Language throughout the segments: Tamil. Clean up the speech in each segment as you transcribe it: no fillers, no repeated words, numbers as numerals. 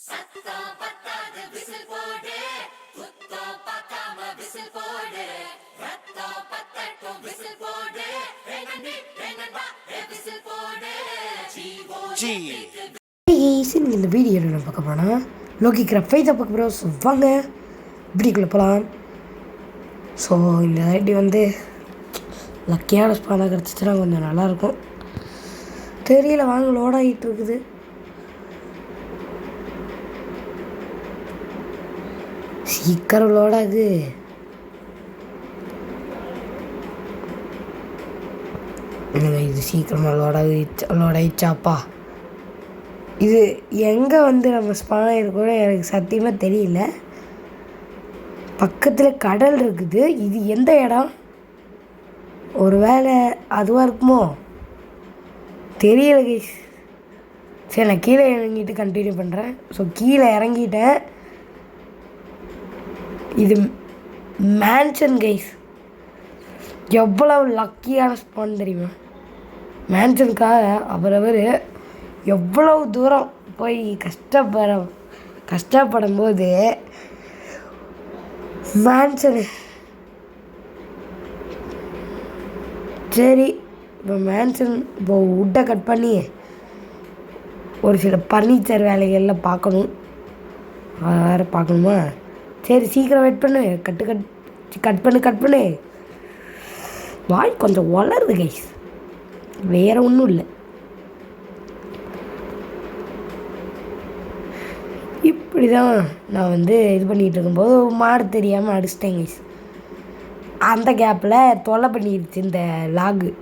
சத்தம் பத்தாது விசில் போடு, குத்தம் பார்க்காம விசில் போடு, ரத்தம் பத்தட்டும் விசில் போடு, விசில் போடு. இந்த வீடியோ என்ன பார்க்க போனால் லோக்கி கிராஃப்டை தான் பார்க்க போகிறோம். ஸோ வாங்க வீடியோக்குள்ளே போகலாம். ஸோ இந்த ஐடி வந்து லக்கியான ஸ்பானாக கிடச்சிச்சுன்னா கொஞ்சம் நல்லாயிருக்கும். தெரியல, வாங்க லோட் ஆகிட்டு இருக்குது. சீக்கிரம் லோடாது. இது சீக்கிரமாக லோடாயிடுச்சாப்பா. இது எங்கே வந்து நம்ம ஸ்பான் ஆகிருக்கோன்னு எனக்கு சத்தியமாக தெரியல. பக்கத்தில் கடல் இருக்குது. இது எந்த இடம்? ஒரு வேளை அதுவாக இருக்குமோ தெரியல கைஸ். சரி, நான் கீழே இறங்கிட்டு கண்டினியூ பண்ணுறேன். ஸோ கீழே இறங்கிட்டேன். இது மேன்ஷன் கைஸ். எவ்வளவு லக்கியான ஸ்பான் தெரியுமா? மேன்ஷனுக்காக அவரவர் எவ்வளவு தூரம் போய் கஷ்டப்படும் போது மேன்ஷனு. சரி, இப்போ மேன்ஷன் இப்போ வுட்டை கட் பண்ணி ஒரு சில பர்னிச்சர் வேலைகளில் பார்க்கணும். அதை வேறு பார்க்கணுமா? சரி, சீக்கிரம் வெயிட் பண்ணு. கட் பண்ணு. வாய் கொஞ்சம் வளருது கைஸ், வேறு ஒன்றும் இல்லை. இப்படி தான் நான் வந்து இது பண்ணிகிட்டு இருக்கும்போது மாடு தெரியாமல் அடிச்சிட்டேன் கைஸ். அந்த கேப்பில் தொலை பண்ணிடுச்சு இந்த லாகு.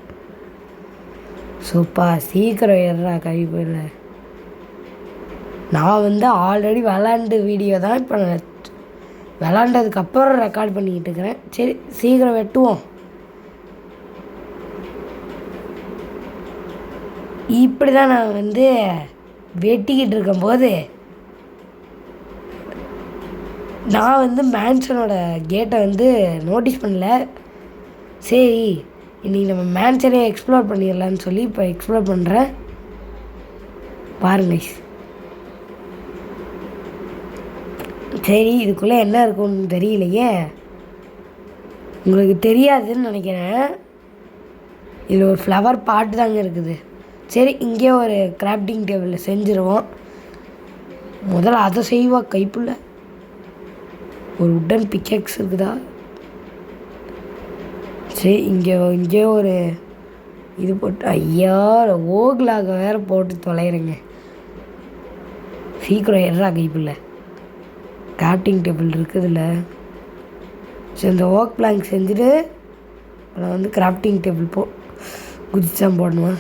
சூப்பா, சீக்கிரம் ஏறா கை போயிடல. நான் வந்து ஆல்ரெடி விளாண்டு வீடியோ தான் இப்போ விளாண்டதுக்கப்புறம் ரெக்கார்ட் பண்ணிக்கிட்டு இருக்கிறேன். சரி, சீக்கிரம் வெட்டுவோம். இப்படி தான் நான் வந்து வெட்டிக்கிட்டு இருக்கும்போது நான் வந்து மேன்ஷனோட கேட்டை வந்து நோட்டீஸ் பண்ணல. சரி, இன்றைக்கி நம்ம மேன்ஷனே எக்ஸ்ப்ளோர் பண்ணிடலான்னு சொல்லி இப்போ எக்ஸ்ப்ளோர் பண்ணுறேன். பாருங்க. சரி, இதுக்குள்ளே என்ன இருக்குன்னு தெரியலையே. உங்களுக்கு தெரியாதுன்னு நினைக்கிறேன். இதில் ஒரு ஃப்ளவர் பாட்டு தாங்க இருக்குது. சரி, இங்கே ஒரு கிராஃப்டிங் டேபிளில் செஞ்சுருவோம். முதல்ல அதை செய்வா கைப்புள்ள. ஒரு உட்டன் பிக்கெக்ஸ் இருக்குதா? சரி, இங்கே ஒரு இது போட்டு, ஐயா ஓக்லாக வேறு போட்டு தொலைகிறேங்க. சீக்கிரம் எறா கைப்புள்ள. கிராஃப்டிங் டேபிள் இருக்குதுல்ல. சரி, இந்த ஓக் பிளாங்க் செஞ்சுட்டு நான் வந்து கிராஃப்டிங் டேபிள் குதிச்சான் போடணுமா?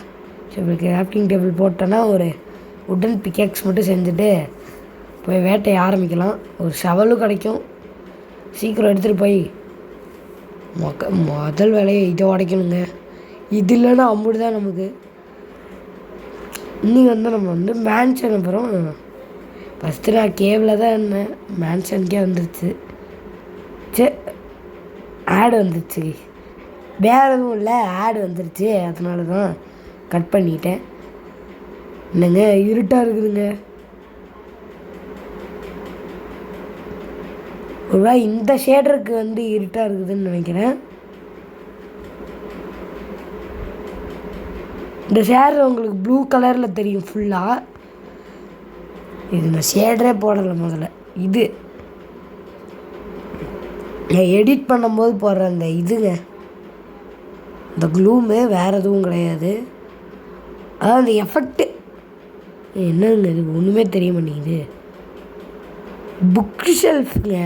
சரி, கிராஃப்டிங் டேபிள் போட்டோன்னா ஒரு உட்டன் பிக்கெக்ஸ் மட்டும் செஞ்சுட்டு போய் வேட்டையை ஆரம்பிக்கலாம். ஒரு ஷவலும் கிடைக்கும். சீக்கிரம் எடுத்துகிட்டு போய் முதல் வேலையை இதை உடைக்கணுங்க. இது இல்லைன்னா அம்புடு தான் நமக்கு. இன்னைக்கு வந்து நம்ம வந்து மேன்ஷன் அப்புறம் ஃபஸ்ட்டு நான் கேவில் தான் இருந்தேன். மேன்ஷனுக்கே வந்துருச்சு. சரி, ஆடு வந்துருச்சு. வேறு எதுவும் இல்லை, ஆடு வந்துருச்சு. அதனால தான் கட் பண்ணிட்டேன். என்னங்க இருட்டாக இருக்குதுங்க. ஒருவா இந்த ஷேடருக்கு வந்து இருட்டாக இருக்குதுன்னு நினைக்கிறேன். இந்த ஷேடர் உங்களுக்கு ப்ளூ கலரில் தெரியும் ஃபுல்லாக. இது நான் ஷேடரே போடலை முதல்ல. இது நான் எடிட் பண்ணும்போது போடுற அந்த இதுங்க, இந்த க்ளூமு, வேறு எதுவும் கிடையாது. அதான் அந்த எஃபெக்ட்டு. என்னங்க இது ஒன்றுமே தெரிய மாட்டேங்குது. புக்கு ஷெல்ஃபுங்க.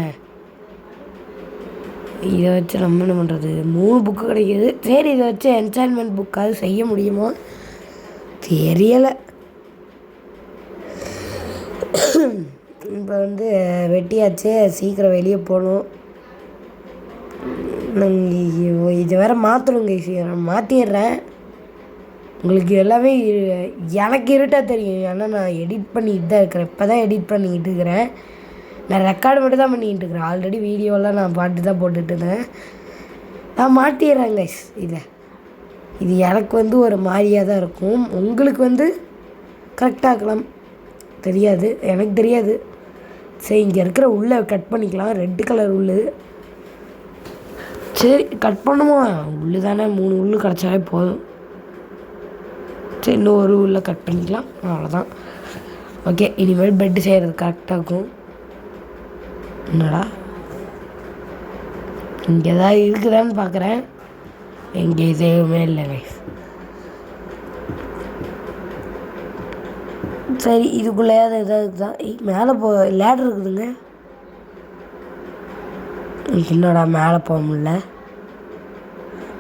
இதை வச்சு நம்ம என்ன பண்ணுறது? 3 புக்கு கிடைக்கிது. சரி, இதை வச்சு என்சான்மெண்ட் புக்காவது செய்ய முடியுமோ தெரியலை. இப்போ வந்து வெட்டியாச்சு. சீக்கிரம் வெளியே போகணும். இதை வேறு மாற்றணுங்க. சீக்கிரம் மாற்றிடுறேன். உங்களுக்கு எல்லாமே எனக்கு இருட்டாக தெரியும். ஏன்னா நான் எடிட் பண்ணிக்கிட்டு தான் இருக்கிறேன். இப்போ தான் எடிட் பண்ணிக்கிட்டு இருக்கிறேன். நான் ரெக்கார்டு மட்டும் தான் பண்ணிக்கிட்டு இருக்கிறேன். ஆல்ரெடி வீடியோலாம் நான் பாட்டு தான் போட்டுட்டு இருந்தேன். நான் மாட்டிடுறேன் கைஸ். இது எனக்கு வந்து ஒரு மாதிரியாக தான் இருக்கும். உங்களுக்கு வந்து கரெக்டாக இருக்கலாம். தெரியாது, எனக்கு தெரியாது. சரி, இங்கே இருக்கிற உள்ளே கட் பண்ணிக்கலாம். ரெட்டு கலர் உள்ளு. சரி கட் பண்ணுமா, உள்ளு தானே, 3 உள்ளு கிடச்சாலே போதும். சரி, இன்னும் ஒரு உள்ளே கட் பண்ணிக்கலாம், அவ்வளோதான். ஓகே, இனிமேல் பெட்டு செய்கிறது கரெக்டாக இருக்கும். என்னடா இங்கே ஏதாவது இருக்குதான்னு பார்க்குறேன். இங்கே எதுவுமே இல்லைங்க. சரி, இதுக்குள்ளேயாவது எதாவது தான். மேலே லேடர் இருக்குதுங்க. என்னடா மேலே போக முடியல.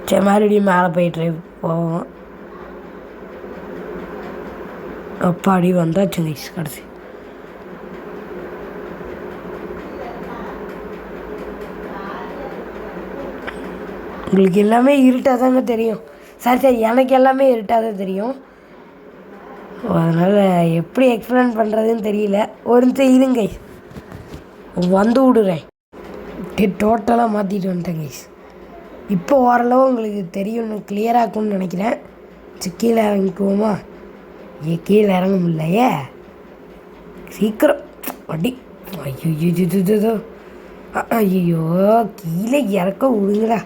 சரி, மறுபடியும் மேலே போய் ட்ரை போவோம். அப்பாடி வந்தாச்சுங்க கடைசி. உங்களுக்கு எல்லாமே இருட்டாக தாங்க தெரியும். சரி, எனக்கு எல்லாமே இருட்டாக தான் தெரியும். அதனால் எப்படி எக்ஸ்பிளைன் பண்ணுறதுன்னு தெரியல. ஒரு நிமிஷம் இருங்க, வந்து விடுறேன். டோட்டலாக மாற்றிட்டு வந்துட்டேன் கைஸ். இப்போ ஓரளவு உங்களுக்கு தெரியும், கிளியராக இருக்கும்னு நினைக்கிறேன். சரி, கீழே இறங்கிக்குவோமா? கீழே இறங்க முடியலையே. சீக்கிரம் அடி. ஐயோ ஐயோ, கீழே இறக்க விடுங்களா.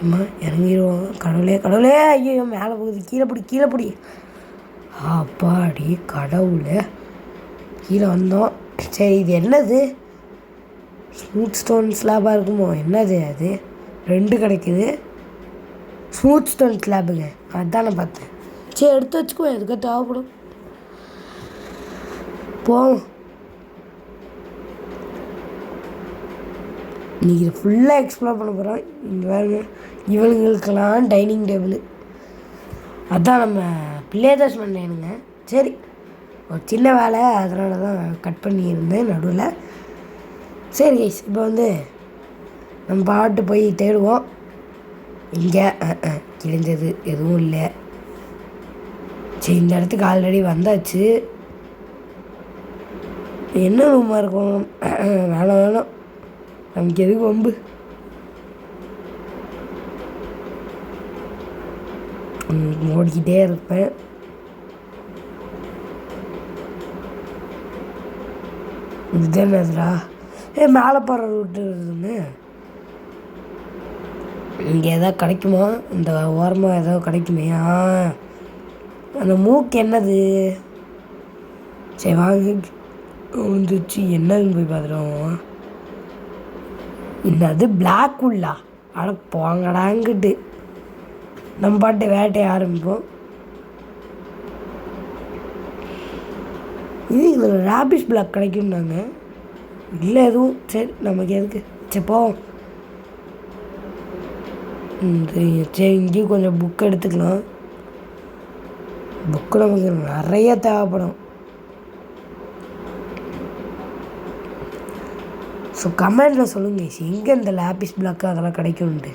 அம்மா இறங்கிடுவோம். கடவுளே ஐயோ, மேலே போகுது. கீழே பிடி. அப்பாடி கடவுளே, கீழே வந்தோம். சரி, இது என்னது? ஸ்மூத் ஸ்டோன் ஸ்லாபாக இருக்குமோ? என்னது அது? 2 கிடைக்குது. ஸ்மூத் ஸ்டோன் ஸ்லாபுங்க, அதுதான் நான் பார்த்தேன். சரி, எடுத்து வச்சுக்குவோம், எதுக்கு தேவைப்படும். போவோம். இன்றைக்கி ஃபுல்லாக எக்ஸ்ப்ளோர் பண்ண போகிறோம். இங்கே வேறு இவங்களுக்கெல்லாம் டைனிங் டேபிள், அதுதான் நம்ம பிள்ளையதாஸ் பண்ணேனுங்க. சரி, ஒரு சின்ன வேலை, அதனால தான் கட் பண்ணியிருந்தேன் நடுவில். சரி கைஸ், இப்போ நம்ம பாட்டு போய் தேடுவோம். இங்கே கிழிஞ்சது எதுவும் இல்லை. சரி, இந்த இடத்துக்கு ஆல்ரெடி வந்தாச்சு. என்ன ரூமாக இருக்கும்? வேணாம், நமக்கு எதுக்கு வம்பு. ஓடிக்கிட்டே இருப்பேன். இது என்னதுடா? மேலே போகிற ரூட்டு இருக்குதுன்னு. இங்கே எதாவது கிடைக்குமா? இந்த ஓரமாக ஏதாவது கிடைக்குமே. அந்த மூக்கு என்னது? சரி வாங்க, வந்துச்சு. என்னதுன்னு போய் பார்த்துட்டோம். என்னது பிளாக் உள்ளா? அட போங்கடாங்கிட்டு நம்ம பாட்டு வேட்டைய ஆரம்பிப்போம். இதில் ராபிஸ் பிளாக் கிடைக்கும்னாங்க. இல்லை எதுவும். சரி, நமக்கு எதுக்கு? சரி போவோம். சரி, இங்கேயும் கொஞ்சம் புக் எடுத்துக்கலாம். புக்கு நமக்கு நிறைய தேவைப்படும். ஸோ கமெண்டில் சொல்லுங்கள் எங்கே இந்த லாபிஸ் பிளாக்கு அதெல்லாம் கிடைக்கும்ன்ட்டு.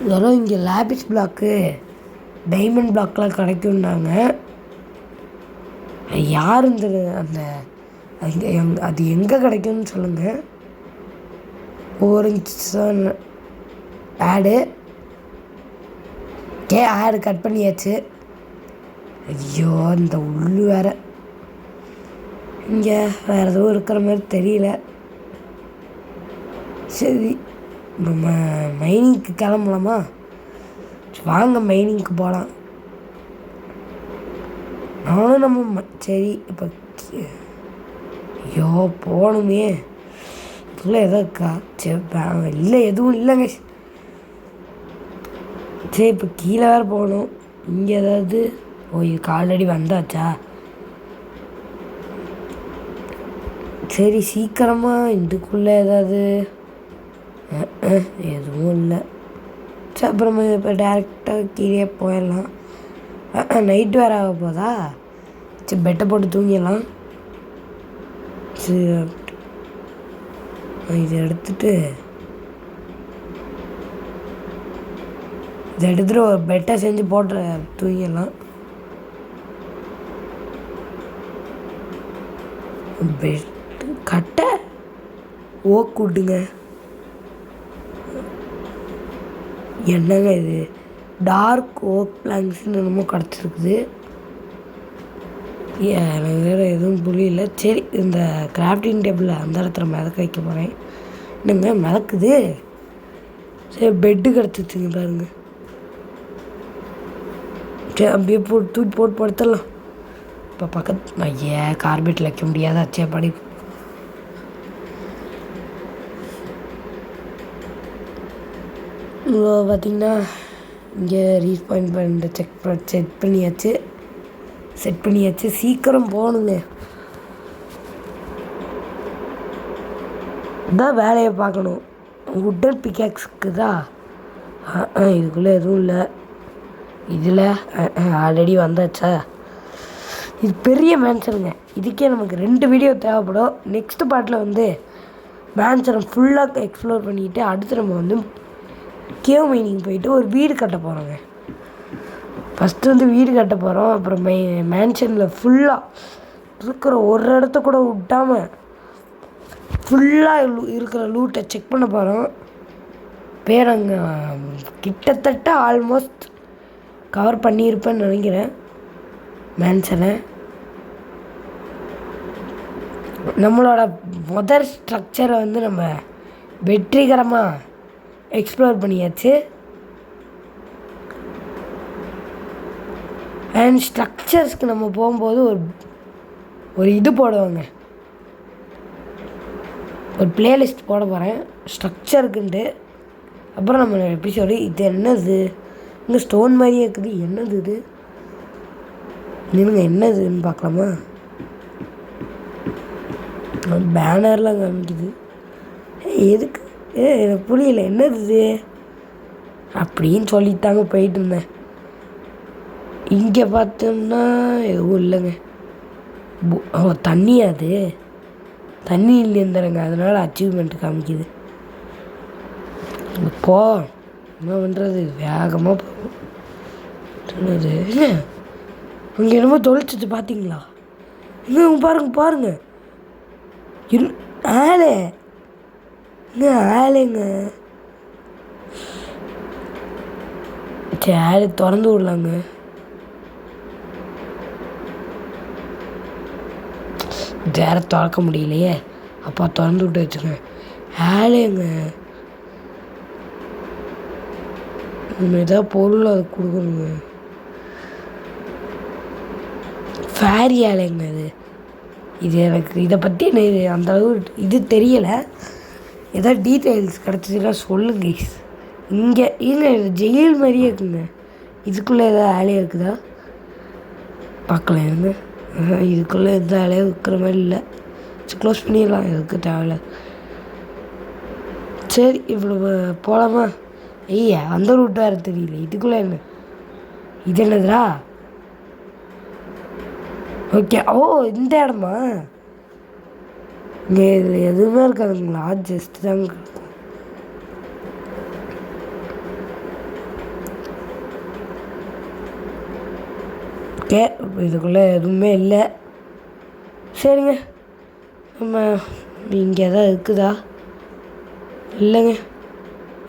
இதெல்லாம் இங்கே லாபிஸ் பிளாக்கு, டைமண்ட் பிளாக்லாம் கிடைக்கும்னாங்க. யார் இந்த அது எங்கே கிடைக்கும்னு சொல்லுங்கள். ஓரஞ்சு ஆடு. ஆடு கட் பண்ணியாச்சு. ஐயோ, இந்த உள்ளு வேறு. இங்கே வேறு எதுவும் இருக்கிற மாதிரி தெரியல. சரி, நம்ம மைனிங்க்கு கிளம்பலாமா? வாங்க, மைனிங்க்கு போகலாம். நானும் நம்ம சரி இப்போ ஐயோ போகணுமே. இல்லை எதோ இருக்கா? சரி, இல்லை எதுவும் இல்லைங்க. சரி, இப்போ கீழே வேறு போகணும். இங்கே ஏதாவது இதுக்கு ஆல்ரெடி வந்தாச்சா? சரி, சீக்கிரமாக இதுக்குள்ளே ஏதாவது எதுவும் இல்லை. சரி, அப்புறமா இப்போ டேரெக்டாக கீழே போயிடலாம். நைட்டு வேறு ஆக போதா? சரி, பெட்டை போட்டு தூங்கிடலாம். சரி, இதை எடுத்துகிட்டு ஒரு பெட்டை செஞ்சு போட்டு தூங்கிடலாம். பெட் கட்டை ஓக் விட்டுங்க. என்னங்க இது? டார்க் ஓக் பிளாங்க்ஸ்ன்னு என்னமோ கிடச்சிருக்குது. எனக்கு வேறு எதுவும் புரியல. சரி, இந்த கிராஃப்டிங் டேபிளில் அந்த இடத்துல மிதக்க வைக்க போகிறேன். என்னங்க மிதக்குது? சரி, பெட்டு கிடச்சிச்சுங்க பாருங்க. சரி, அப்படியே தூக்கி போட்டு படுத்துடலாம். இப்போ பக்கத்து கார்பெட்டில் வைக்க முடியாத அச்சே படி. பார்த்திங்கன்னா இங்கே ரீஸ்பாயின் பண்ண செட் பண்ணியாச்சு. சீக்கிரம் போகணுங்க. இதான் வேலையை பார்க்கணும். உட்டன் பிக்காக்ஸுக்குதா இதுக்குள்ளே எதுவும் இல்லை. இதில் ஆல்ரெடி வந்தாச்சா? இது பெரிய மேன்ஷனுங்க. இதுக்கே நமக்கு 2 வீடியோ தேவைப்படும். நெக்ஸ்ட் பார்ட்டில் வந்து மேன்ஷனை ஃபுல்லாக எக்ஸ்ப்ளோர் பண்ணிவிட்டு அடுத்து நம்ம வந்து கேவ் மைனிங் போயிட்டு ஒரு வீடு கட்ட போகிறோங்க. ஃபஸ்ட்டு வந்து வீடு கட்ட போகிறோம். அப்புறம் மேன்ஷனில் ஃபுல்லாக இருக்கிற ஒரு இடத்த கூட விட்டாமல் ஃபுல்லாக இருக்கிற லூட்டை செக் பண்ண போகிறோம். பேரங்க கிட்டத்தட்ட ஆல்மோஸ்ட் கவர் பண்ணியிருப்பேன்னு நினைக்கிறேன் மேன்ஷனை. நம்மளோட முதல் ஸ்ட்ரக்சரை வந்து நம்ம வெற்றிகரமாக எக்ஸ்ப்ளோர் பண்ணியாச்சு. அண்ட் ஸ்ட்ரக்சர்ஸ்க்கு நம்ம போகும்போது ஒரு இது போடுவாங்க, ஒரு பிளேலிஸ்ட் போட போகிறேன் ஸ்ட்ரக்சருக்குன்ட்டு. அப்புறம் நம்ம எபிசோடு இது என்னது, இங்கே ஸ்டோன் மாதிரியே இருக்குது, என்னது இது, நீங்கள் என்னதுன்னு பார்க்கலாமா? பேனர்லாம் காமிக்குது. எதுக்கு எனக்கு புரியல, என்னது இது அப்படின்னு சொல்லிட்டாங்க போயிட்டு இருந்தேன். இங்கே பார்த்தோம்னா எதுவும் இல்லைங்க. தண்ணி, அது தண்ணி இல்லையந்தாருங்க, அதனால் அச்சீவ்மெண்ட் காமிக்குது. இப்போ என்ன பண்ணுறது, வேகமாக போகும். சொன்னது என்ன அங்கே என்னமோ தொலைச்சிச்சு பார்த்தீங்களா? இன்னும் பாருங்க ஆளே ஆளுங்க. சரி, ஆளு திறந்து விடலாங்க. வேற திறக்க முடியலையே, அப்பா திறந்து விட்டு வச்சுங்க. ஆளுங்க நம்ம ஏதாவது பொருள் அது கொடுக்கணுங்க. ஃபேரி ஆலைங்க இது எனக்கு இதை பற்றி அந்தளவு இது தெரியலை. ஏதாவது டீட்டெயில்ஸ் கிடச்சிதுன்னா சொல்லுங்க. இங்கே இது ஜெயில் மாதிரியே இருக்குங்க. இதுக்குள்ளே ஏதாவது ஆலையாக இருக்குதா பார்க்கலாம் இருங்க. இதுக்குள்ளே எந்த ஆலையாக இருக்கிற மாதிரி இல்லை. க்ளோஸ் பண்ணிடலாம், எதுக்கு தேவையில்ல. சரி, இவ்வளோ போகலாமா? ஐயா, அந்த ரூட் வேறு தெரியல. இதுக்குள்ளே என்ன, இது என்னதுடா? ஓகே, ஓ இந்த இடமா? இங்கே இது எதுவுமே இருக்காதுங்களா? ஜஸ்ட் தாங்க இருக்கும். ஓகே, இதுக்குள்ளே எதுவுமே இல்லை. சரிங்க, நம்ம இங்கே எதாவது இருக்குதா? இல்லைங்க,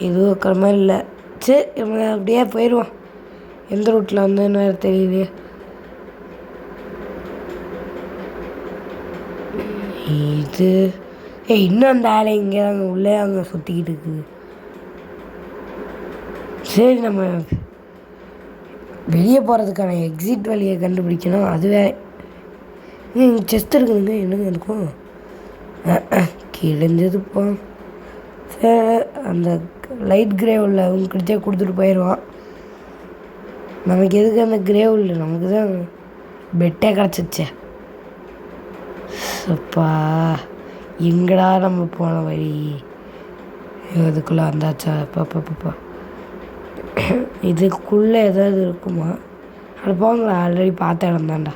எதுவும் இருக்கிற மாதிரி இல்லை. சரி, நம்ம அப்படியே போயிடுவோம். எந்த ரூட்டில் வந்ததுன்னு வேறு தெரியலையே. இது இன்னும் அந்த ஆளை இங்கே தாங்க உள்ளே அங்கே சுற்றிக்கிட்டு இருக்குது. சரி, நம்ம வெளியே போகிறதுக்கான எக்ஸிட் வழியை கண்டுபிடிக்கணும். அதுவே செஸ்ட் இருக்குதுங்க. என்னங்க இருக்கும்? கிழிஞ்சது போ. சரி, அந்த லைட் கிரேவில் அவங்ககிட்டே கொடுத்துட்டு போயிடுவான். நமக்கு எதுக்கு அந்த கிரேவில், நமக்கு தான் பெட்டே கிடச்சிச்சே. அப்பா, எங்கடா நம்ம போன வழி? இதுக்குள்ளே வந்தாச்சா? பாப்பா இதுக்குள்ளே ஏதாவது இருக்குமா? அது போங்களா, ஆல்ரெடி பார்த்த இடம் தான்டா.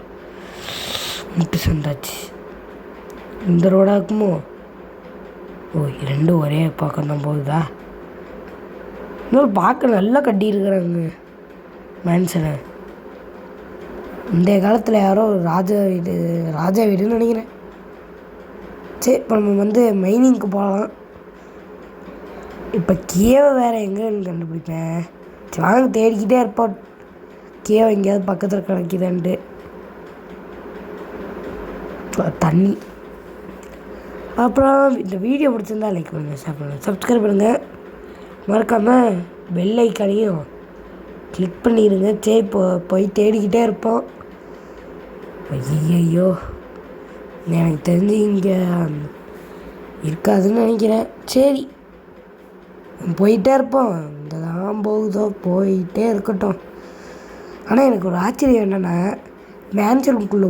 முட்டு சந்தாச்சு. இந்த ரோடாக இருக்குமோ? ஓ, ரெண்டும் ஒரே பக்கம் தான் போகுதா? இன்னொரு பார்க்க நல்லா கட்டியிருக்கிறாங்க மேன்ஷனை. இந்த காலத்தில் யாரோ ராஜா வீடுன்னு நினைக்கிறேன். சரி, இப்போ நம்ம வந்து மைனிங்க்கு போகலாம். இப்போ கேவை வேறு எங்கேன்னு கண்டுபிடிப்பேன். சரி, வாங்க தேடிக்கிட்டே இருப்போம். கேவை எங்கேயாவது பக்கத்தில் கிடைக்குதான்ட்டு. தண்ணி. அப்புறம் இந்த வீடியோ பிடிச்சிருந்தா லைக் பண்ணுங்கள், ஷேர் பண்ணுங்கள், சப்ஸ்கிரைப் பண்ணுங்கள். மறக்காமல் பெல் ஐக்கானையும் கிளிக் பண்ணிடுங்க. சரி போய் தேடிக்கிட்டே இருப்போம். ஐயோ எனக்கு தெரிஞ்சு இங்கே இருக்காதுன்னு நினைக்கிறேன். சரி போயிட்டே இருப்போம். இந்த தான் போகுதோ போயிட்டே இருக்கட்டும். ஆனால் எனக்கு ஒரு ஆச்சரியம் என்னென்னா மேன்ஷனுக்குள்ளே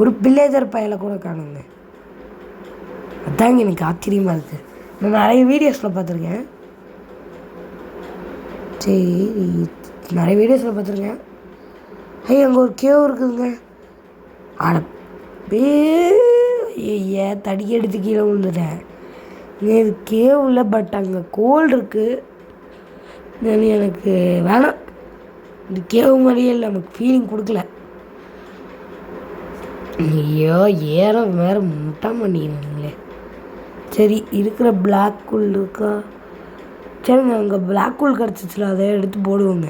ஒரு வில்லேஜர் பயலை கூட காணுங்க. அதாங்க எனக்கு ஆச்சரியமாக இருக்குது. நான் நிறைய வீடியோஸில் பார்த்துருக்கேன். சரி நிறைய வீடியோஸில் பார்த்துருக்கேன். அங்கே ஒரு கேவ் இருக்குதுங்க. ஏன் தடி எடுத்து கீழே விழுந்துட்டேன். இது கேவ் இல்லை, பட் அங்கே கோல் இருக்குது. எனக்கு வேணாம். இந்த கேவ் மாதிரியே இல்லை, நமக்கு ஃபீலிங் கொடுக்கல. ஐயோ ஏற வேறு முட்டா பண்ணிடுங்களே. சரி இருக்கிற பிளாக் கூல் இருக்கா? சரிங்க அங்கே பிளாக் கூல் கிடச்சிச்சில, அதை எடுத்து போடுவோங்க.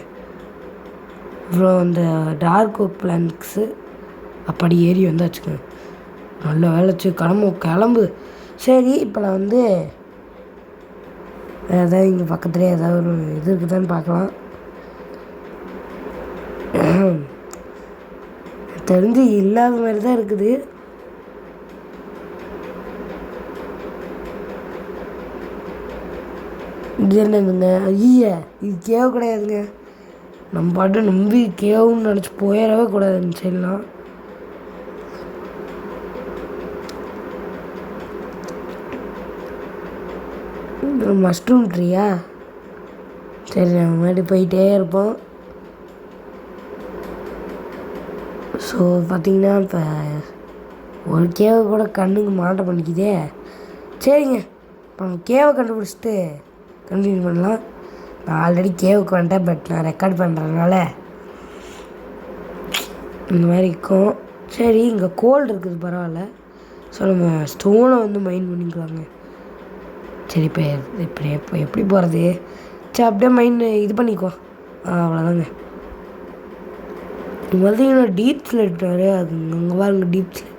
அப்புறம் அந்த டார்க் ஒர்க் பிளான்க்ஸு அப்படி ஏறி வந்தாச்சுங்க. நல்ல வேலைச்சு கிளம்பு. சரி இப்போ நான் வந்து ஏதாவது இங்கே பக்கத்துலேயே ஏதாவது ஒரு இது இருக்குதான்னு பார்க்கலாம். தெரிஞ்சு இல்லாத மாதிரி தான் இருக்குது. இது என்னதுங்க? ஐயா இது கேவ் கிடையாதுங்க. நம்ம பாட்டு நம்பி கேவுன்னு நினச்சி போயிடவே கூடாதுன்னு சொல்லலாம். மஷ்ரூம் ட்ரீயா? சரி நம்ம முன்னாடி போயிட்டே இருப்போம். ஸோ பார்த்திங்கன்னா இப்போ ஒரு கேவை கூட கண்ணுக்கு மாட்ட பண்ணிக்குதே. சரிங்க இப்போ நம்ம கேவை கண்டுபிடிச்சிட்டு கண்டினியூ பண்ணலாம். நான் ஆல்ரெடி கேவுக்கு வந்துட்டேன், பட் நான் ரெக்கார்ட் பண்ணுறதுனால இந்த மாதிரி இருக்கும். சரி இங்கே கோல்டு இருக்குது, பரவாயில்ல. ஸோ நம்ம ஸ்டோனை வந்து மைண்ட் பண்ணிக்கலாங்க. சரி இப்போ எப்படி போகிறது? சரி அப்படியே மைண்ட் இது பண்ணிக்கோ. அவ்வளோதாங்க. இது பார்த்தீங்கன்னா டீப் ஸ்லெட் நிறையா அது அங்கே பாருங்க. டீப் ஸ்லெட்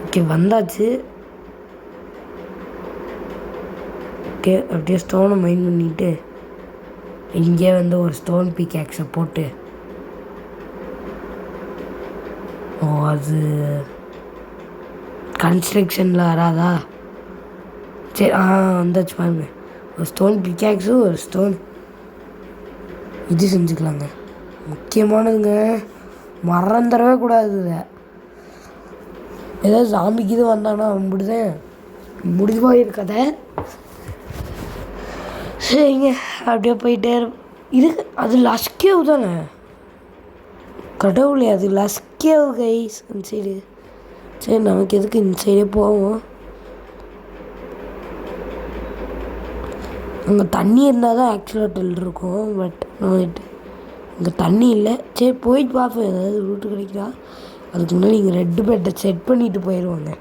ஓகே வந்தாச்சு. ஓகே அப்படியே ஸ்டோனை மைண்ட் பண்ணிவிட்டு இங்கே வந்து ஒரு ஸ்டோன் பிக்ஆக்ஸை போட்டு அது கன்ஸ்ட்ரக்ஷனில் வராதா? சரி வந்தாச்சு பாருங்க. ஒரு ஸ்டோன் பிக்ஆக்ஸும் ஒரு ஸ்டோன் இது செஞ்சுக்கலாங்க. முக்கியமானதுங்க, மறந்துடவே கூடாது. ஏதாவது சாமிக்கு இது வந்தானா முடிஞ்சு போயிருக்கதை. சரிங்க அப்படியே போயிட்டே இது அது லஸ்கேவ் தானே? கடவுளே அது லஸ்கேவ் கைஸ் அந்த சைடு. சரி நமக்கு எதுக்கு இந்த சைடே போவோம். அங்கே தண்ணி இருந்தால் தான் ஆக்சுவலாக இருக்கும், பட் இங்கே தண்ணி இல்லை. சரி போயிட்டு பார்ப்போம் ஏதாவது ரூட்டு கிடைக்குதா. அதுக்கு முன்னாடி இங்கே ரெட்டு பெட்டை செட் பண்ணிவிட்டு போயிடுவாங்க.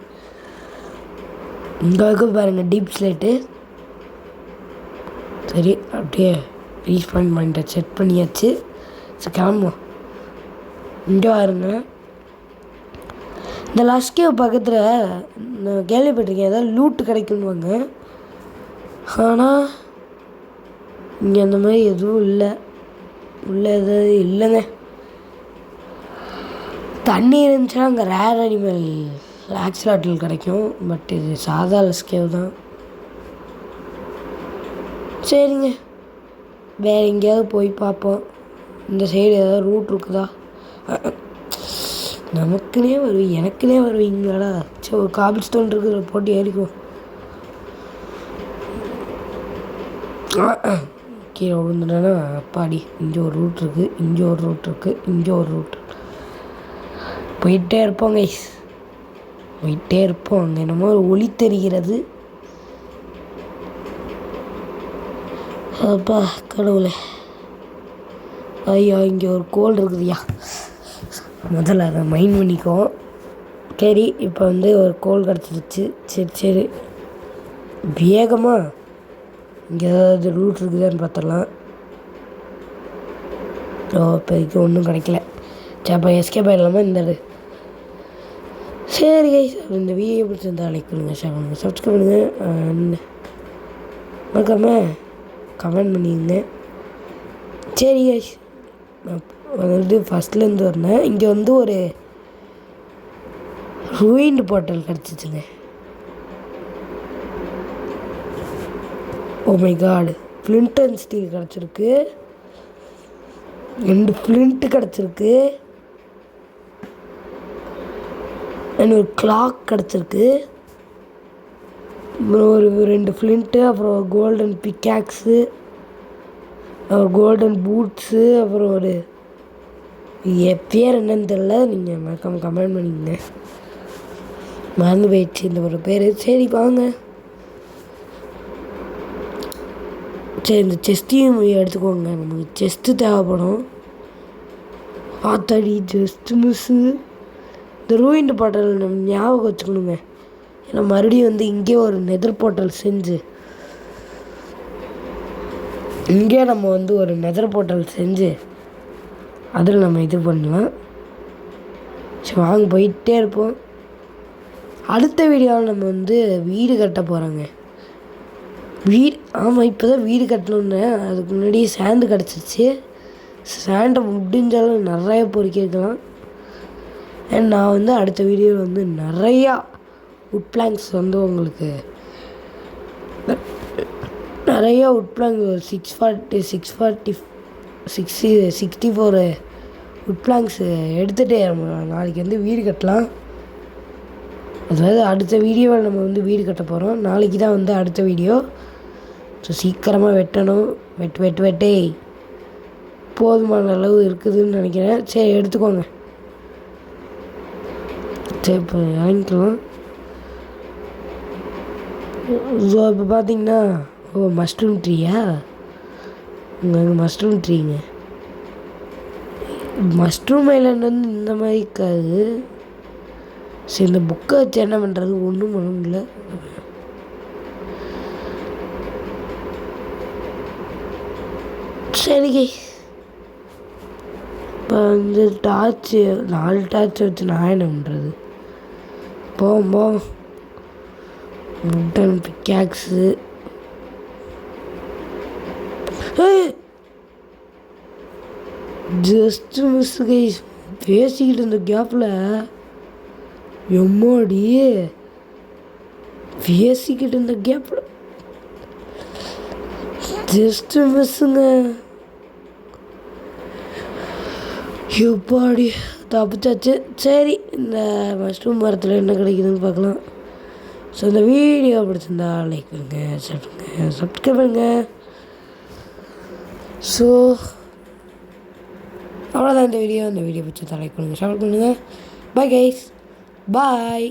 இங்கே இருக்க பாருங்கள் டீப் ஸ்லேட்டு. சரி அப்படியே ரீஸ்பாண்ட் பாயிண்ட்டை செட் பண்ணியாச்சு. சரி கிளம்புவோம். இங்கே பாருங்க, இந்த லஸ்கேவ் பக்கத்தில் நான் கேள்விப்பட்டிருக்கேன் ஏதாவது லூட்டு கிடைக்குன்னுவாங்க. ஆனால் இங்கே அந்த மாதிரி எதுவும் இல்லை. உள்ள எதாவது இல்லைங்க. தண்ணி இருந்துச்சுன்னா அங்கே ரேர் அனிமல் ஆக்சிலாட்டில் கிடைக்கும், பட் இது சாதா லஸ்கேவ் தான். சரிங்க வேறு எங்கேயாவது போய் பார்ப்போம். இந்த சைடு ஏதாவது ரூட் இருக்குதா? நமக்குனே எனக்குனே வருவீங்களாடா. சரி ஒரு காபிள் ஸ்டோன் இருக்குது, போட்டு ஏறிக்குவோம். கீழே விழுந்துட்டேன்னா அப்பாடி. இங்கே ஒரு ரூட் இருக்குது, இங்கே ஒரு ரூட் இருக்குது, இங்கே ஒரு ரூட். போயிட்டே இருப்போம் கைஸ், போயிட்டே இருப்போம். அங்கே என்னமோ ஒரு ஒளி தெரிகிறது. அப்பா கடவுளே. ஐயா இங்கே ஒரு கோல் இருக்குதுயா. முதல்ல அதை மைண்ட் பண்ணிக்குவோம். சரி இப்போ வந்து ஒரு கோல் கிடச்சிருச்சு. சரி வேகமாக இங்கே ஏதாவது ரூட் இருக்குதான்னு பார்த்துடலாம். இப்போதைக்கு ஒன்றும் கிடைக்கல. சரி அப்போ எஸ்கேப் ஆகிடலாமா இந்த இது. சரி கைஸ், இந்த வீடியோ பிடிச்சிருந்தா லைக் பண்ணுங்கள், ஷேர் பண்ணுங்கள், சப்ஸ்கிரைப் பண்ணுங்கள், மறக்காமல் கமெண்ட் பண்ணிடுங்க. சரி கைஸ், நான் வந்துட்டு ஃபஸ்ட்லேருந்து வரேன். இங்கே வந்து ஒரு ரூயின்டு போர்ட்டல் கிடச்சிச்சுங்க. Oh my God, flint and steel கிடச்சிருக்கு, 2 ஃப்ளிண்ட்டு கிடச்சிருக்கு, அண்ட் ஒரு கிளாக் கிடச்சிருக்கு, அப்புறம் ஒரு 2 ஃப்ளிண்ட்டு, அப்புறம் கோல்டன் பிக்காக்ஸு, அப்புறம் கோல்டன் பூட்ஸு, அப்புறம் ஒரு பேர் என்னன்னு தெரில, நீங்கள் மறக்காமல் கமெண்ட் பண்ணிங்க. மறந்து போயிடுச்சு இந்த ஒரு பேர். சரி வாங்க, சரி இந்த செஸ்ட்டையும் எடுத்துக்கோங்க, நமக்கு செஸ்ட்டு தேவைப்படும். ஆத்தாடி ஜஸ்ட்டு மிஸ்ஸு. இந்த ரூயின்டு போர்ட்டல் நம்ம ஞாபகம் வச்சுக்கணுங்க. ஏன்னா மறுபடியும் வந்து இங்கே ஒரு நெதர் போர்ட்டல் செஞ்சு இங்கே நம்ம வந்து ஒரு நெதர் போர்ட்டல் செஞ்சு அதில் நம்ம இது பண்ணலாம். சரி வாங்க போயிட்டே இருப்போம். அடுத்த வீடியோவில் நம்ம வந்து வீடு கட்ட போகிறோங்க. ஆமாம், இப்போ தான் வீடு கட்டணுன்னு. அதுக்கு முன்னாடி சேண்டு கிடச்சிருச்சு. சேண்டை முடிஞ்சாலும் நிறையா பொறுக்கிருக்கலாம். அண்ட் நான் வந்து அடுத்த வீடியோவில் வந்து நிறையா உட் பிளாங்க்ஸ் வந்து உங்களுக்கு நிறையா உட் பிளாங்க் 64 உட் பிளாங்க்ஸு எடுத்துகிட்டே நாளைக்கு வந்து வீடு கட்டலாம். அதாவது அடுத்த வீடியோவில் நம்ம வந்து வீடு கட்ட போகிறோம். நாளைக்கு தான் வந்து அடுத்த வீடியோ. ஸோ சீக்கிரமாக வெட்டணும். வெட்டே போதுமான அளவு இருக்குதுன்னு நினைக்கிறேன். சரி எடுத்துக்கோங்க. சரி இப்போ வாங்கிக்கலாம். ஸோ இப்போ பார்த்தீங்கன்னா மஷ்ரூம் ட்ரீயா? அங்கே மஷ்ரூம் ட்ரீங்க. மஷ்ரூம் ஐலாண்ட் வந்து இந்த மாதிரி இருக்காது. சரி இந்த புக்கை வச்சு என்ன பண்ணுறது, ஒன்றும் பண்ண முடியல. சரி இப்போ வந்து 4 டார்ச் வச்சு நான் என்ன பண்ணுறது? போவோம். முட்டன் பிக்காக்ஸு. Just miss guys. பேசிக்கிட்டு இருந்த கேப்பில் எம்மாடி ஜஸ்ட்டு மிஸ்ஸுங்க. எப்பாடி தப்பிச்சாச்சு. சரி இந்த மஷ்ரூம் மரத்தில் என்ன கிடைக்குதுன்னு பார்க்கலாம். ஸோ இந்த வீடியோ பிடிச்சிருந்தா லைக் பண்ணுங்கள், ஷேர் பண்ணுங்கள், சப்ஸ்கிரைப் பண்ணுங்கள். ஸோ அவ்வளோதான் இந்த வீடியோ பிடிச்சிருந்தா லைக் பண்ணுங்கள், ஷேர் பண்ணுங்கள். பை கைஸ், பாய்.